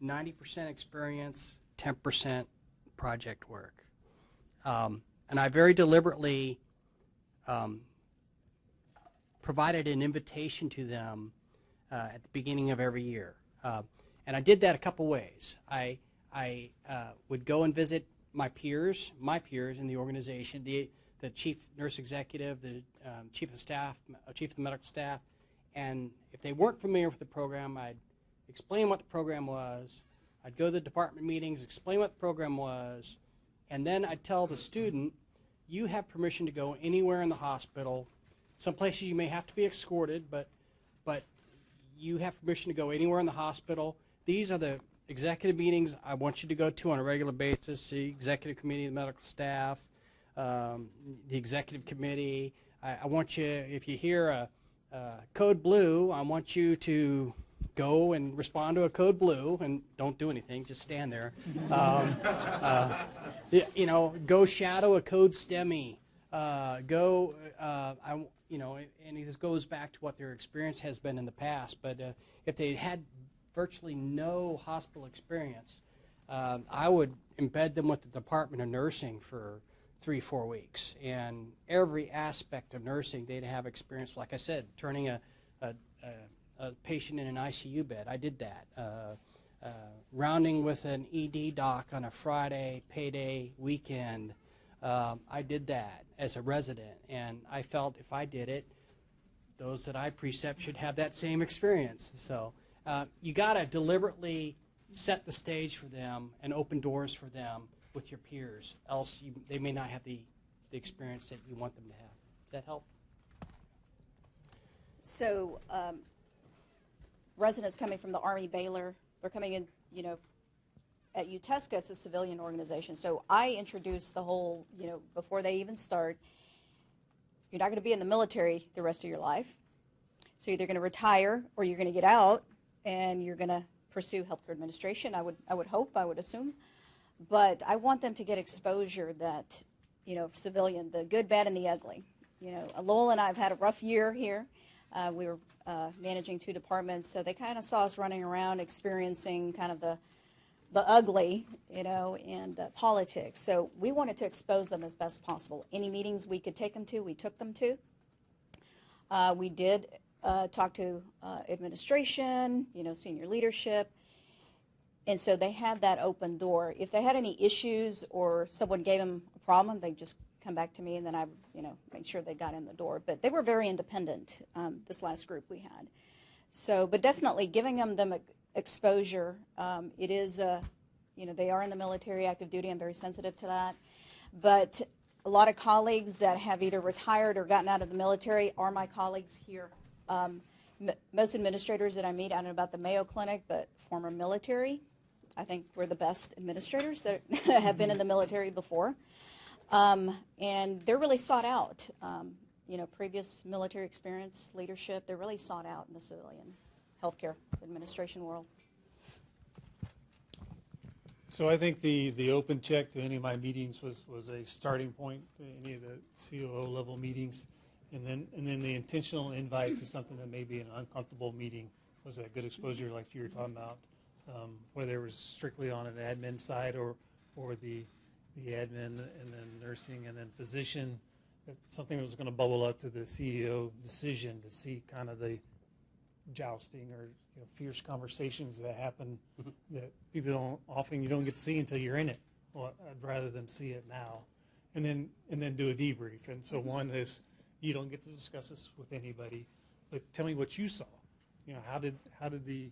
90% experience, 10% project work. And I very deliberately provided an invitation to them at the beginning of every year. And I did that a couple ways. I would go and visit my peers in the organization, the chief nurse executive, the chief of staff, chief of the medical staff, and if they weren't familiar with the program, I'd explain what the program was. I'd go to the department meetings, explain what the program was, and then I'd tell the student, you have permission to go anywhere in the hospital. Some places you may have to be escorted, but you have permission to go anywhere in the hospital. These are the executive meetings I want you to go to on a regular basis, the executive committee, the medical staff, the executive committee. I want you, if you hear a code blue, I want you to go and respond to a code blue and don't do anything, just stand there. Go shadow a code STEMI. And this goes back to what their experience has been in the past. But if they had virtually no hospital experience, I would embed them with the Department of Nursing for 3-4 weeks. And every aspect of nursing, they'd have experience. Like I said, turning a patient in an ICU bed, I did that. Rounding with an ED doc on a Friday, payday, weekend, I did that as a resident, and I felt if I did it, those that I precept should have that same experience. So you got to deliberately set the stage for them and open doors for them with your peers, else they may not have the experience that you want them to have. Does that help? So residents coming from the Army-Baylor, they're coming in, at UTESCA, it's a civilian organization. So I introduced the whole, before they even start, you're not going to be in the military the rest of your life. So you're either going to retire or you're going to get out and you're going to pursue healthcare administration, I would hope, I would assume. But I want them to get exposure that, civilian, the good, bad, and the ugly. Lowell and I have had a rough year here. We were managing 2 departments, so they kind of saw us running around experiencing kind of the ugly, and politics. So we wanted to expose them as best possible. Any meetings we could take them to, we took them to. We did talk to administration, senior leadership. And so they had that open door. If they had any issues or someone gave them a problem, they'd just come back to me, and then I make sure they got in the door. But they were very independent, this last group we had. So, but definitely giving them exposure. It is, they are in the military, active duty. I'm very sensitive to that. But a lot of colleagues that have either retired or gotten out of the military are my colleagues here. Most administrators that I meet, I don't know about the Mayo Clinic, but former military. I think we're the best administrators that have been in the military before. And they're really sought out. Previous military experience, leadership, they're really sought out in the civilian healthcare administration world. So I think the open check to any of my meetings was a starting point to any of the COO level meetings, and then the intentional invite to something that may be an uncomfortable meeting was that good exposure like you were talking about, whether it was strictly on an admin side or the admin and then nursing and then physician, something that was going to bubble up to the CEO decision to see kind of the jousting or fierce conversations that happen that people you don't get to see until you're in it. Well, I'd rather them see it now, and then do a debrief. And so one is you don't get to discuss this with anybody, but tell me what you saw. How did the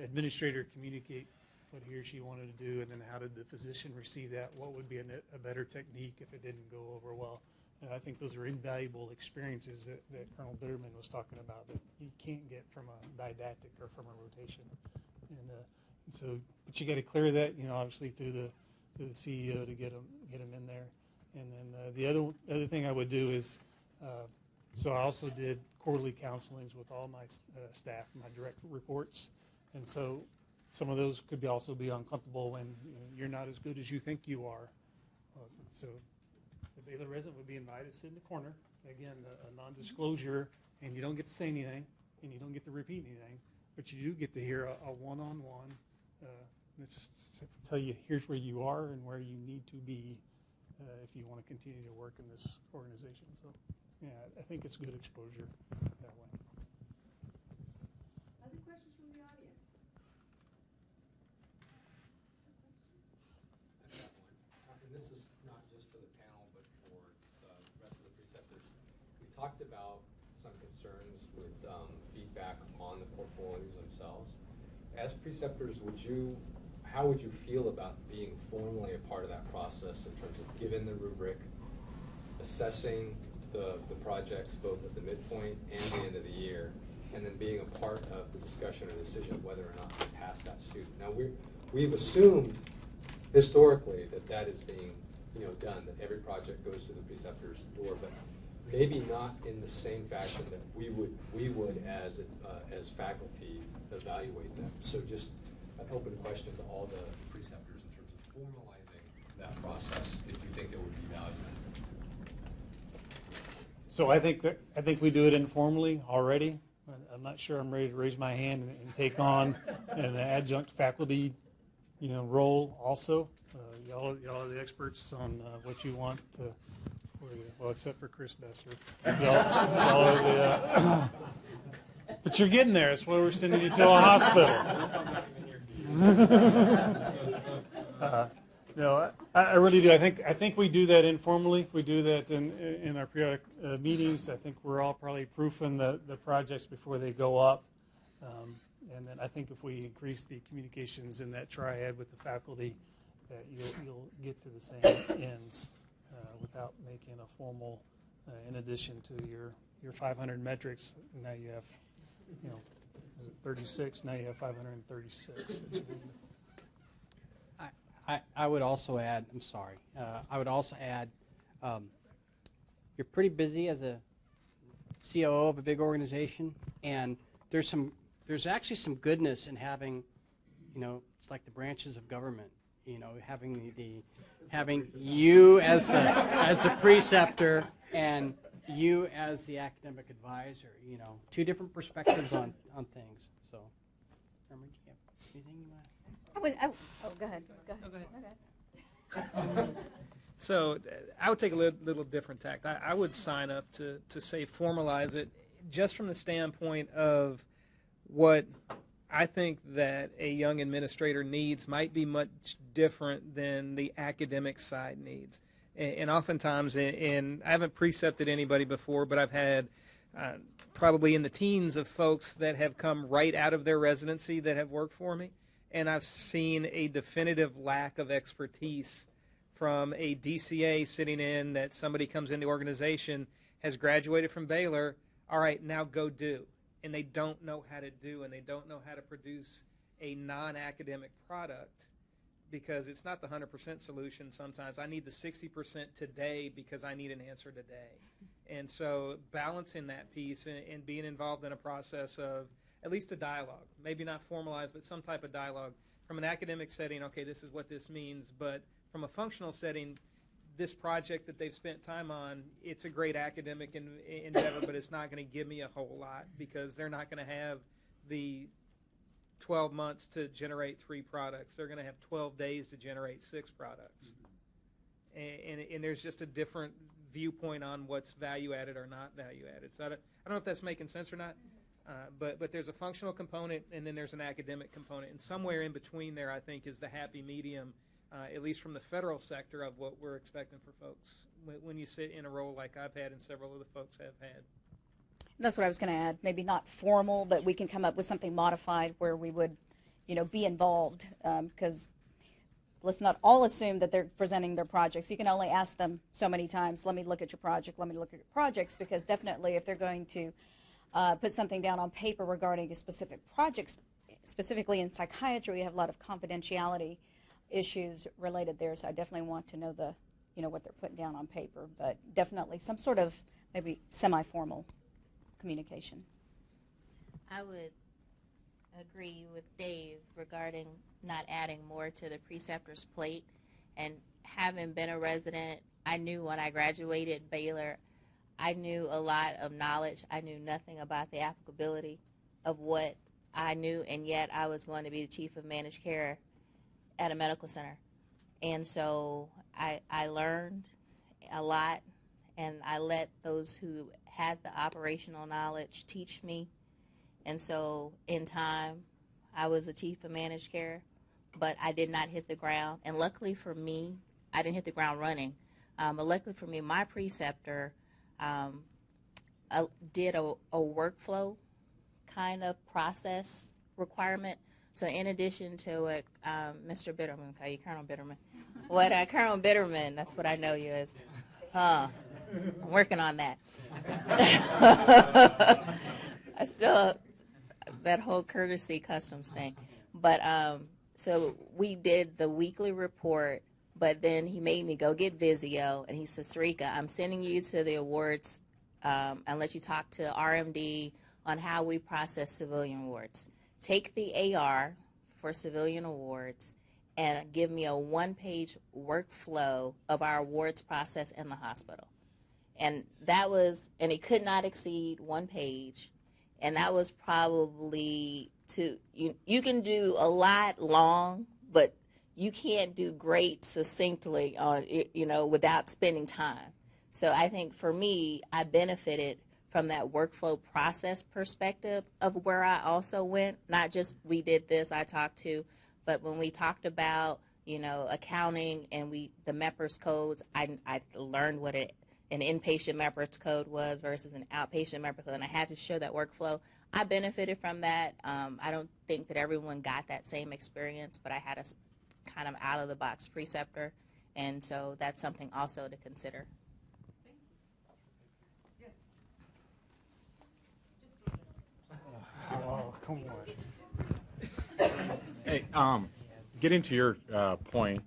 administrator communicate what he or she wanted to do, and then how did the physician receive that? What would be a better technique if it didn't go over well? And I think those are invaluable experiences that Colonel Bitterman was talking about that you can't get from a didactic or from a rotation. And so, but you got to clear that, obviously through the CEO to get them in there. And then the other thing I would do is, so I also did quarterly counselings with all my staff, my direct reports, and so some of those could also be uncomfortable when you're not as good as you think you are. So the Baylor resident would be invited to sit in the corner. Again, a non-disclosure, and you don't get to say anything, and you don't get to repeat anything, but you do get to hear a one-on-one. Let's tell you, here's where you are and where you need to be if you want to continue to work in this organization. So, yeah, I think it's good exposure that way. Other questions from the audience? I've got one. And this is not just for the panel, but for the rest of the preceptors. We talked about some concerns with feedback on the portfolios themselves. As preceptors, how would you feel about being formally a part of that process in terms of giving the rubric, assessing the projects both at the midpoint and the end of the year, and then being a part of the discussion or decision of whether or not to pass that student? Now, we've assumed historically that is being done, that every project goes to the preceptor's door, but maybe not in the same fashion that we would as faculty evaluate them. So just an open question to all the preceptors in terms of formalizing that process, if you think there would be value in it. So I think we do it informally already. I'm not sure I'm ready to raise my hand and take on an adjunct faculty, role also. Y'all are the experts on what you want to, well, except for Chris Besser. Y'all are the, but you're getting there. That's why we're sending you to a hospital. No, I really do. I think we do that informally. We do that in our periodic meetings. I think we're all probably proofing the projects before they go up. And then I think if we increase the communications in that triad with the faculty, that you'll get to the same ends without making a formal, in addition to your 500 metrics. Now you have, is it 36? Now you have 536. I would also add, I would also add, you're pretty busy as a COO of a big organization, and there's actually some goodness in having, it's like the branches of government, having you as a preceptor and you as the academic advisor, two different perspectives on things. So, Irma, do you have anything you want? Go ahead. Okay. So I would take a little different tact. I would sign up to say formalize it just from the standpoint of what I think that a young administrator needs might be much different than the academic side needs. And oftentimes, and I haven't precepted anybody before, but I've had probably in the teens of folks that have come right out of their residency that have worked for me. And I've seen a definitive lack of expertise from a DCA sitting in that somebody comes into the organization, has graduated from Baylor, all right, now go do. And they don't know how to do, and they don't know how to produce a non-academic product because it's not the 100% solution sometimes. I need the 60% today because I need an answer today. And so balancing that piece and being involved in a process of at least a dialogue, maybe not formalized, but some type of dialogue from an academic setting. Okay, this is what this means, but from a functional setting, this project that they've spent time on, it's a great academic endeavor, but it's not going to give me a whole lot because they're not going to have the 12 months to generate 3 products. They're going to have 12 days to generate 6 products. And there's just a different viewpoint on what's value added or not value added. So I don't know if that's making sense or not, but there's a functional component and then there's an academic component. And somewhere in between there, I think, is the happy medium, at least from the federal sector, of what we're expecting for folks when you sit in a role like I've had and several of the folks have had. That's what I was going to add. Maybe not formal, but we can come up with something modified where we would, be involved. Because let's not all assume that they're presenting their projects. You can only ask them so many times, let me look at your project, let me look at your projects, because definitely if they're going to put something down on paper regarding a specific project, specifically in psychiatry, we have a lot of confidentiality issues related there. So I definitely want to know what they're putting down on paper, but definitely some sort of maybe semi-formal communication. I would agree with Dave regarding not adding more to the preceptor's plate. And having been a resident, I knew when I graduated Baylor, I knew a lot of knowledge. I knew nothing about the applicability of what I knew, and yet I was going to be the chief of managed care at a medical center. And so I learned a lot, and I let those who had the operational knowledge teach me. And so in time, I was a chief of managed care, but I did not hit the ground. And luckily for me, I didn't hit the ground running. But luckily for me, my preceptor did a workflow kind of process requirement. So in addition to what Mr. Bitterman, I'm going to call you Colonel Bitterman, what Colonel Bitterman, that's what I know you as. I'm working on that. I still, that whole courtesy customs thing. But so we did the weekly report, but then he made me go get Vizio, and he says, Sarika, I'm sending you to the awards and let you talk to RMD on how we process civilian awards. Take the AR for civilian awards and give me a 1-page workflow of our awards process in the hospital. And that was, and it could not exceed 1 page. And that was probably you can do a lot long, but you can't do great succinctly on it, without spending time. So I think for me, I benefited from that workflow process perspective of where I also went. Not just we did this, I talked to, but when we talked about, accounting and the MEPRS codes, I learned what an inpatient MEPRS code was versus an outpatient MEPRS code, and I had to show that workflow. I benefited from that. I don't think that everyone got that same experience, but I had a kind of out-of-the-box preceptor, and so that's something also to consider. Oh, come on. Hey, getting to your point,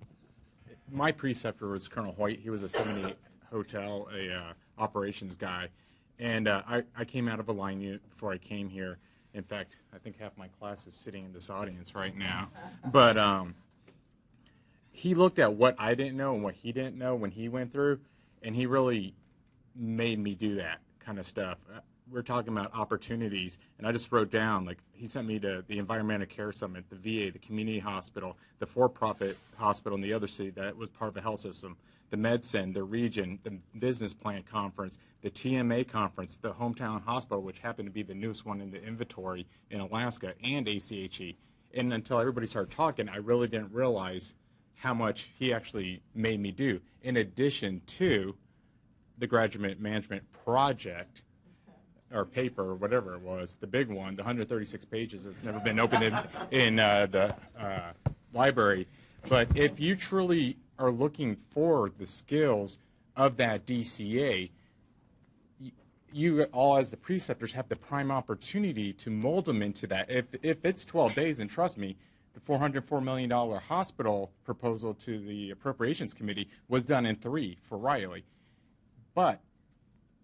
my preceptor was Colonel Hoyt. He was a 78 hotel, operations guy. And I came out of a line unit before I came here. In fact, I think half my class is sitting in this audience right now. But he looked at what I didn't know and what he didn't know when he went through, and he really made me do that kind of stuff. We're talking about opportunities, and I just wrote down, like, he sent me to the Environmental Care Summit, the VA, the community hospital, the for-profit hospital in the other city that was part of the health system, the MedCen, the region, the business plan conference, the TMA conference, the hometown hospital, which happened to be the newest one in the inventory in Alaska, and ACHE. And until everybody started talking, I really didn't realize how much he actually made me do, in addition to the graduate management project, or paper, or whatever it was, the big one, the 136 pages that's never been opened in the library. But if you truly are looking for the skills of that DCA, you all as the preceptors have the prime opportunity to mold them into that. If it's 12 days, and trust me, the $404 million hospital proposal to the Appropriations Committee was done in 3 for Riley. But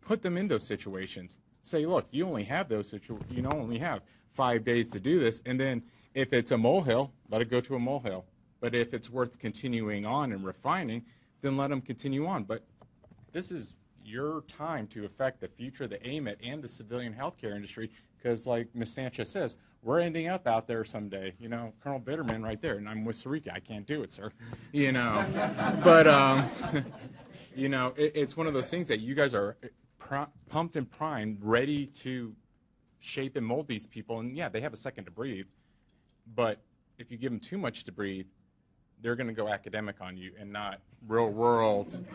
put them in those situations. Say, look, you only have 5 days to do this. And then if it's a molehill, let it go to a molehill. But if it's worth continuing on and refining, then let them continue on. But this is your time to affect the future of the AMET and the civilian healthcare industry, because like Ms. Sanchez says, we're ending up out there someday. You know, Colonel Bitterman right there, and I'm with Sarika. I can't do it, sir. You know, but you know, it's one of those things that you guys are pumped and primed, ready to shape and mold these people. And yeah, they have a second to breathe, but if you give them too much to breathe, they're going to go academic on you and not real world.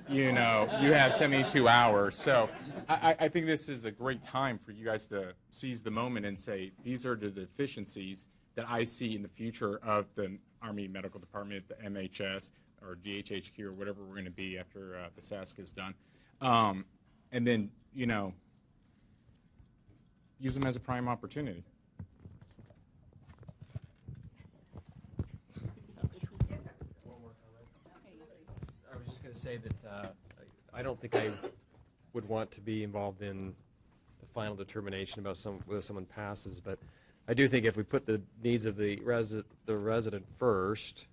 You know, you have 72 hours. So I think this is a great time for you guys to seize the moment and say, these are the deficiencies that I see in the future of the Army Medical Department, the MHS, or DHHQ, or whatever we're going to be after the SASC is done. And then, you know, use them as a prime opportunity. I was just going to say that I don't think I would want to be involved in the final determination about whether someone passes, but I do think if we put the needs of the resident first,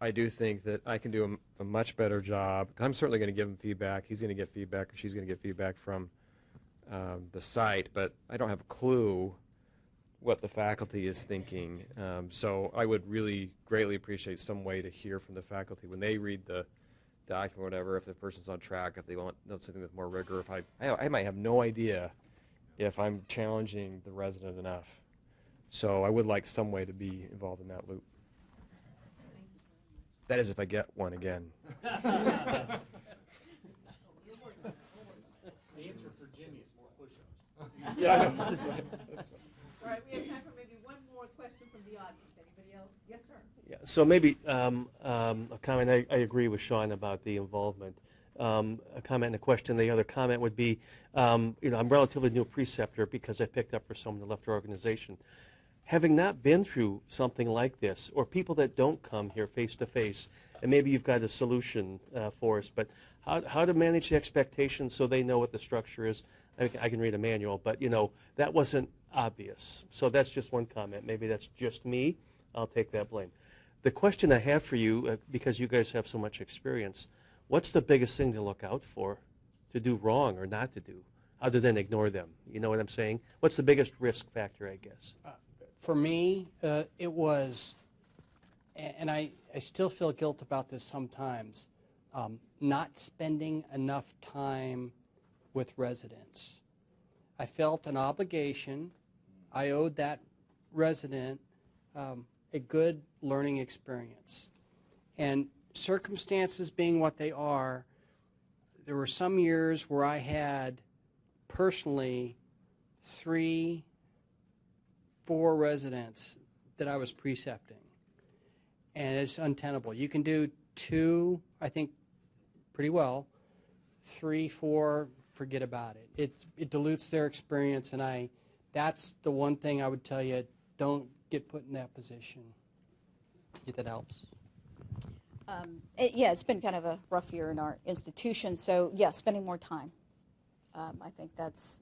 I do think that I can do a much better job. I'm certainly going to give him feedback. He's going to get feedback, or she's going to get feedback from the site, but I don't have a clue what the faculty is thinking. So I would really greatly appreciate some way to hear from the faculty when they read the document or whatever, if the person's on track, if they want something with more rigor. If I might have no idea if I'm challenging the resident enough. So I would like some way to be involved in that loop. That is if I get one again. The answer for Jimmy is more push-ups. Yeah. All right, we have time for maybe one more question from the audience. Anybody else? Yes, sir. Yeah, so maybe a comment. I agree with Sean about the involvement. A comment and a question. The other comment would be, I'm relatively new preceptor because I picked up for someone that left our organization. Having not been through something like this, or people that don't come here face to face, and maybe you've got a solution for us, but how to manage the expectations so they know what the structure is. I can read a manual, but that wasn't obvious. So that's just one comment. Maybe that's just me. I'll take that blame. The question I have for you, because you guys have so much experience, what's the biggest thing to look out for, to do wrong or not to do, other than ignore them? You know what I'm saying? What's the biggest risk factor, I guess? For me, it was, and I still feel guilt about this sometimes, not spending enough time with residents. I felt an obligation. I owed that resident a good learning experience. And circumstances being what they are, there were some years where I had personally 3, 4 residents that I was precepting. And it's untenable. You can do 2, I think, pretty well. 3, 4, forget about it. It dilutes their experience, and that's the one thing I would tell you, don't get put in that position. If that helps. It's been kind of a rough year in our institution, so yeah, spending more time. I think that's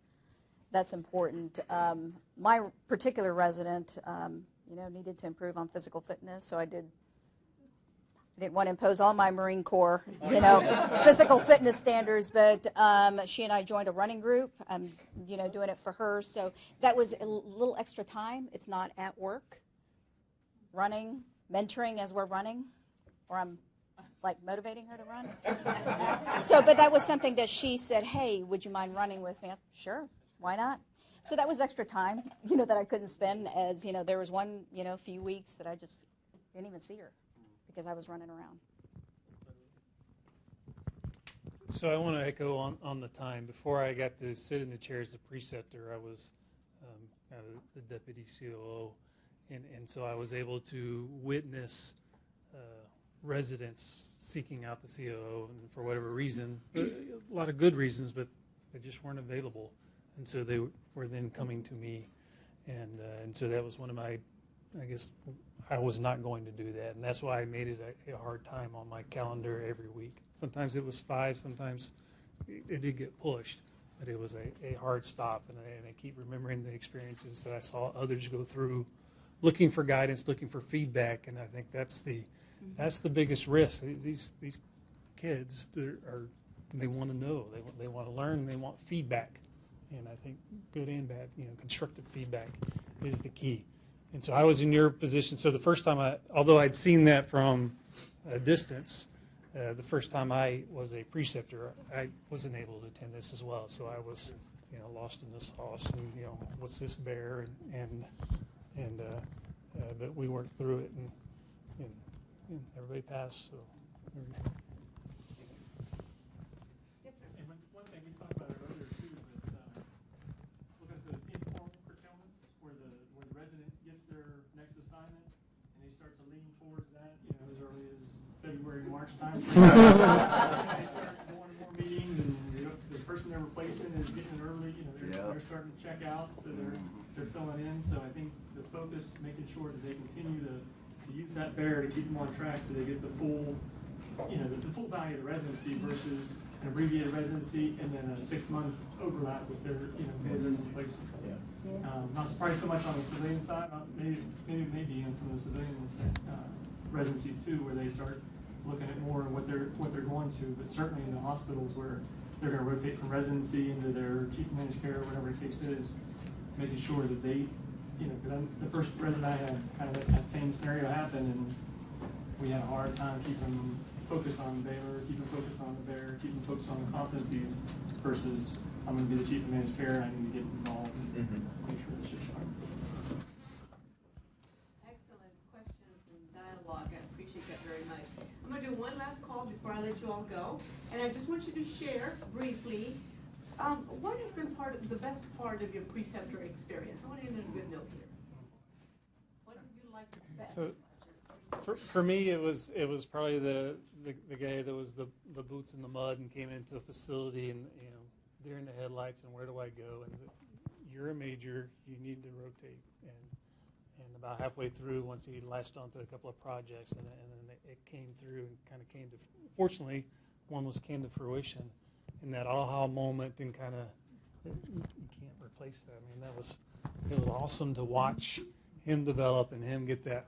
important. My particular resident, needed to improve on physical fitness, so I didn't want to impose all my Marine Corps, physical fitness standards, but she and I joined a running group. I'm, doing it for her, so that was a little extra time. It's not at work. Running, mentoring as we're running, or I'm like motivating her to run. But that was something that she said, hey, would you mind running with me? Sure, why not? So that was extra time, that I couldn't spend, as, there was one, few weeks that I just didn't even see her because I was running around. So I want to echo on the time. Before I got to sit in the chair as a preceptor, I was kind of the deputy COO, and so I was able to witness residents seeking out the COO, and for whatever reason, a lot of good reasons, but they just weren't available, and so they were then coming to me, and so that was one of my, I guess, I was not going to do that, and that's why I made it a hard time on my calendar every week. Sometimes it was 5, sometimes it did get pushed, but it was a hard stop, and I keep remembering the experiences that I saw others go through, looking for guidance, looking for feedback, and I think that's the biggest risk. These kids they want to know, they want to learn, they want feedback, and I think good and bad, constructive feedback is the key. And so I was in your position. So the first time although I'd seen that from a distance, the first time I was a preceptor, I wasn't able to attend this as well. So I was, lost in the sauce, and what's this bear, and but we worked through it, and everybody passed. So. Yes, sir. And one thing we talked about it earlier too, but look at the informal curtailments where the resident gets their next assignment and they start to lean towards that, as early as February, March time. They start more and more meetings, and the person they're replacing is getting early. They're starting to check out, so they're filling in. So I think the focus, making sure that they continue to use that bear to keep them on track, so they get the full. The full value of the residency versus an abbreviated residency and then a 6-month overlap with their, where they're replacing. Not surprised so much on the civilian side, maybe on some of the civilian residencies too, where they start looking at more what they're going to, but certainly in the hospitals where they're going to rotate from residency into their chief of managed care or whatever the case is, making sure that they, because the first resident I had, kind of that same scenario happened, and we had a hard time keeping them focused on Baylor, keep them focused on the bear, keep them focused on the competencies versus I'm going to be the chief of managed care and I need to get involved and make sure the ship's sharp. Excellent questions and dialogue. I appreciate that very much. I'm going to do one last call before I let you all go. And I just want you to share briefly what has been the best part of your preceptor experience. I want to end on a good note here. What did you like the best? So, for me, it was probably the guy that was the boots in the mud and came into a facility and they're in the headlights and where do I go? And you're a major, you need to rotate. And about halfway through, once he latched onto a couple of projects, and then it came through and kind of came to. Fortunately, one came to fruition in that aha moment, and kind of you can't replace that. I mean, it was awesome to watch him develop and him get that.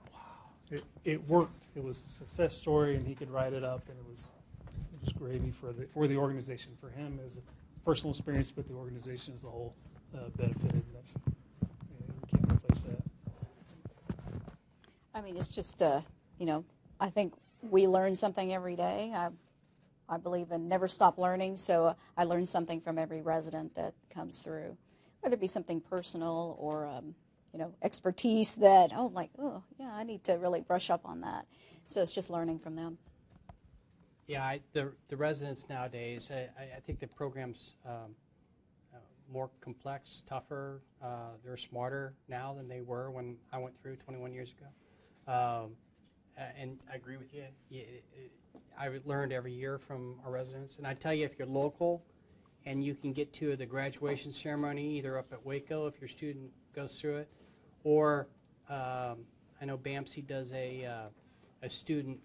It worked. It was a success story, and he could write it up, and it was gravy for the organization, for him as a personal experience, but the organization as a whole benefited. That's you can't replace that. I mean, it's just I think we learn something every day. I believe in never stop learning, so I learn something from every resident that comes through, whether it be something personal or expertise that, I need to really brush up on that. So it's just learning from them. Yeah, the residents nowadays, I think the program's more complex, tougher. They're smarter now than they were when I went through 21 years ago. And I agree with you. I learned every year from our residents. And I tell you, if you're local and you can get to the graduation ceremony, either up at Waco if your student goes through it, or I know BAMC does a student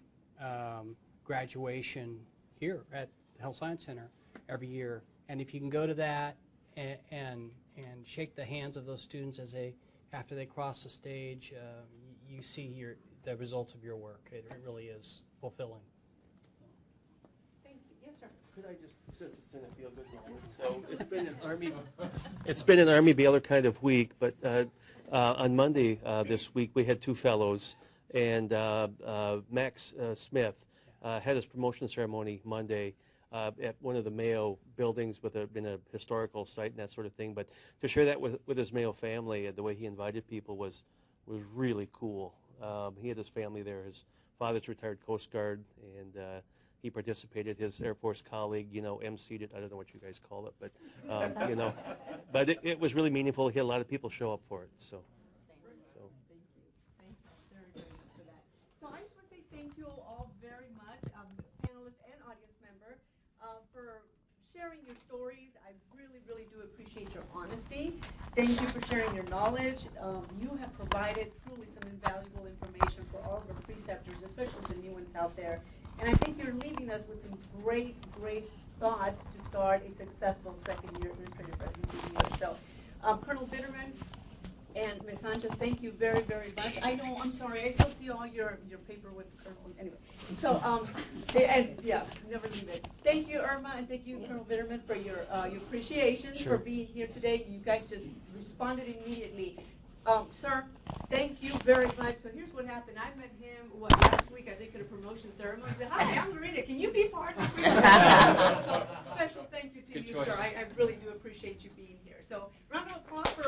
graduation here at the Health Science Center every year. And if you can go to that and shake the hands of those students after they cross the stage, you see the results of your work. It really is fulfilling. Thank you. Yes, sir. Could I just, since it's in a feel-good moment, so it's been an Army-Baylor kind of week, but on Monday this week we had 2 fellows, and Max Smith had his promotion ceremony Monday at one of the Mayo buildings in a historical site and that sort of thing. But to share that with his Mayo family, the way he invited people was really cool. He had his family there. His father's retired Coast Guard, and he participated. His Air Force colleague, emceed it. I don't know what you guys call it, but but it was really meaningful. He had a lot of people show up for it. So. Thank you very, very much for that. So I just want to say thank you all very much, panelists and audience member, for sharing your stories. I really, really do appreciate your honesty. Thank you for sharing your knowledge. You have provided truly some invaluable information for all of our preceptors, especially the new ones out there. And I think you're leaving us with some great, great thoughts to start a successful second-year administrative residency year. So, Colonel Bitterman and Ms. Sanchez, thank you very, very much. I know, I'm sorry, I still see all your paper with the Colonel. Anyway, so, and yeah, never leave it. Thank you, Irma, and thank you, Colonel Bitterman, for your appreciation for being here today. You guys just responded immediately. Sir, thank you very much. So here's what happened. I met him, last week, I think, at a promotion ceremony. I said, hi, I'm Marina. Can you be part of the So special thank you to you, sir. I really do appreciate you being here. So round of applause for